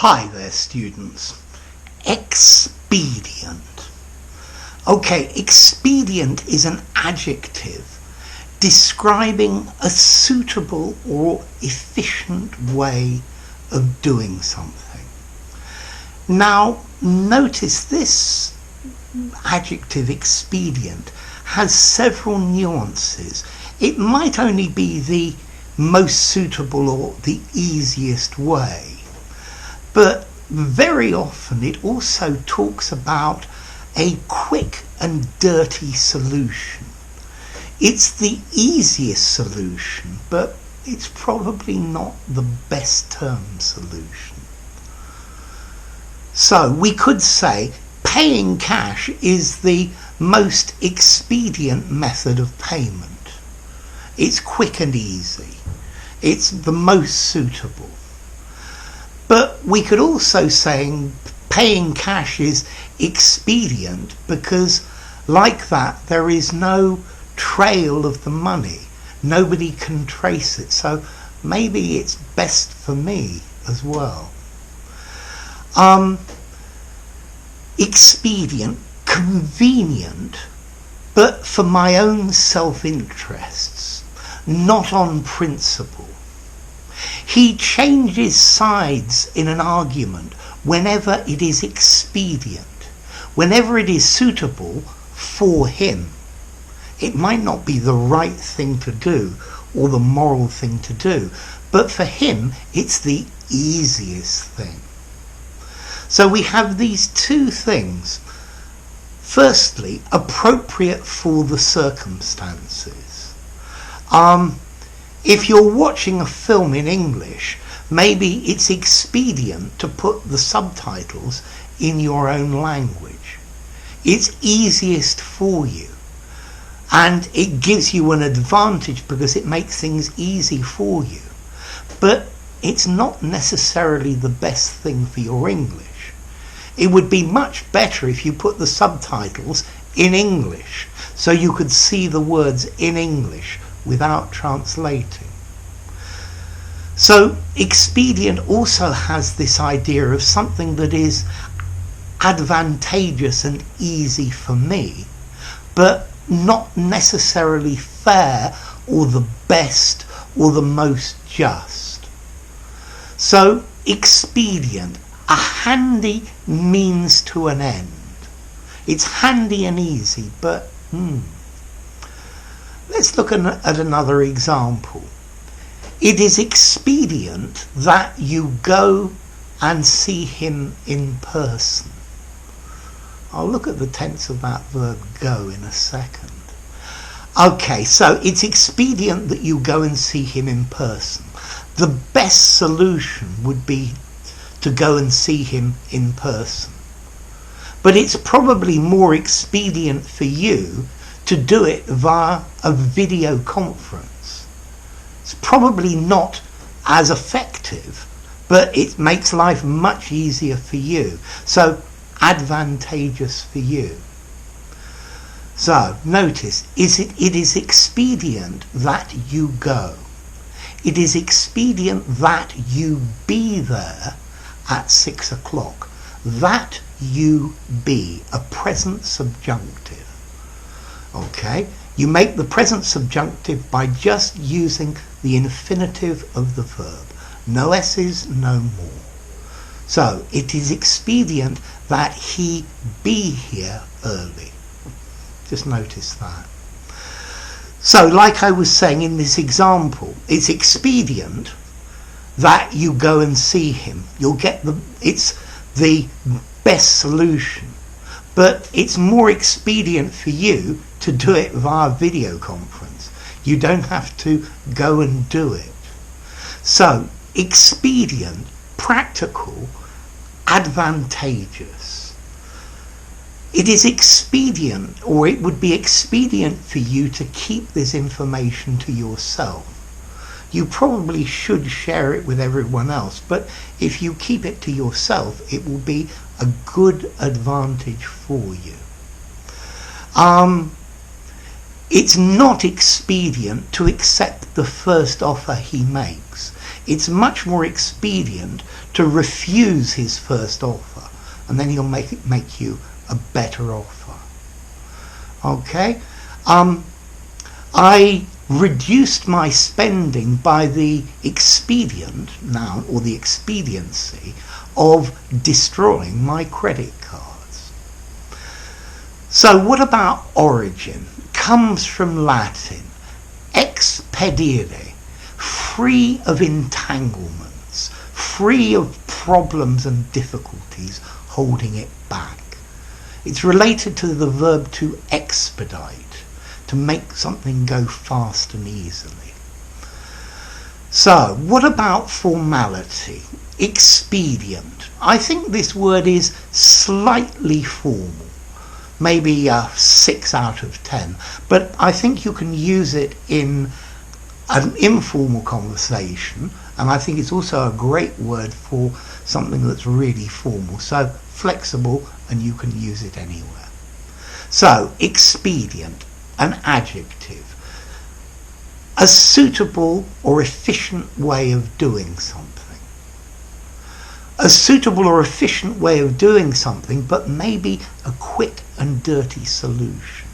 Hi there, students. Expedient. Okay, expedient is an adjective describing a suitable or efficient way of doing something. Now, notice this adjective expedient has several nuances. It might only be the most suitable or the easiest way, but very often it also talks about a quick and dirty solution. It's the easiest solution, but it's probably not the best term solution. So we could say paying cash is the most expedient method of payment. It's quick and easy. It's the most suitable. But we could also say paying cash is expedient because, like that, there is no trail of the money. Nobody can trace it. So maybe it's best for me as well. Expedient, convenient, but for my own self-interests, not on principle. He changes sides in an argument whenever it is expedient, whenever it is suitable for him. It might not be the right thing to do or the moral thing to do, but for him it's the easiest thing. So we have these two things. Firstly, appropriate for the circumstances. If you're watching a film in English, maybe it's expedient to put the subtitles in your own language. It's easiest for you, and it gives you an advantage because it makes things easy for you. But it's not necessarily the best thing for your English. It would be much better if you put the subtitles in English so you could see the words in English without translating. So expedient also has this idea of something that is advantageous and easy for me, but not necessarily fair or the best or the most just. So expedient, a handy means to an end. It's handy and easy, but let's look at another example. It is expedient that you go and see him in person. I'll look at the tense of that verb go in a second. Okay, so it's expedient that you go and see him in person. The best solution would be to go and see him in person. But it's probably more expedient for you to do it via a video conference. It's probably not as effective, but it makes life much easier for you. So advantageous for you. So notice, it is expedient that you go. It is expedient that you be there at 6 o'clock. That you be, a present subjunctive. Okay? You make the present subjunctive by just using the infinitive of the verb. No s's, no more. So it is expedient that he be here early. Just notice that. So like I was saying in this example, it's expedient that you go and see him. You'll get it's the best solution, but it's more expedient for you to do it via video conference. You don't have to go and do it. So expedient, practical, advantageous. It is expedient, or it would be expedient for you to keep this information to yourself. You probably should share it with everyone else, but if you keep it to yourself, it will be a good advantage for you. It's not expedient to accept the first offer he makes. It's much more expedient to refuse his first offer, and then he'll make you a better offer. Okay? I reduced my spending by the expedient now, or the expediency of destroying my credit cards. So what about origin? Comes from Latin expedire, free of entanglements, free of problems and difficulties holding it back. It's related to the verb to expedite, to make something go fast and easily. So, what about formality? Expedient. I think this word is slightly formal, maybe a 6 out of 10, but I think you can use it in an informal conversation, and I think it's also a great word for something that's really formal, so flexible, and you can use it anywhere. So, expedient, an adjective, a suitable or efficient way of doing something. A suitable or efficient way of doing something, but maybe a quick and dirty solution.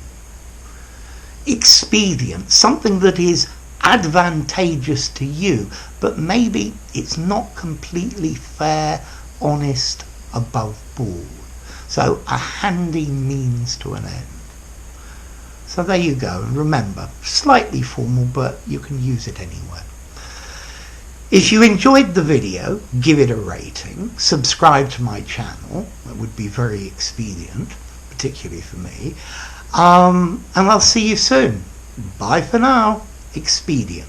Expedient, something that is advantageous to you, but maybe it's not completely fair, honest, above board. So a handy means to an end. So there you go, and remember, slightly formal, but you can use it anywhere. If you enjoyed the video, give it a rating, subscribe to my channel, that would be very expedient, particularly for me, and I'll see you soon. Bye for now. Expedient.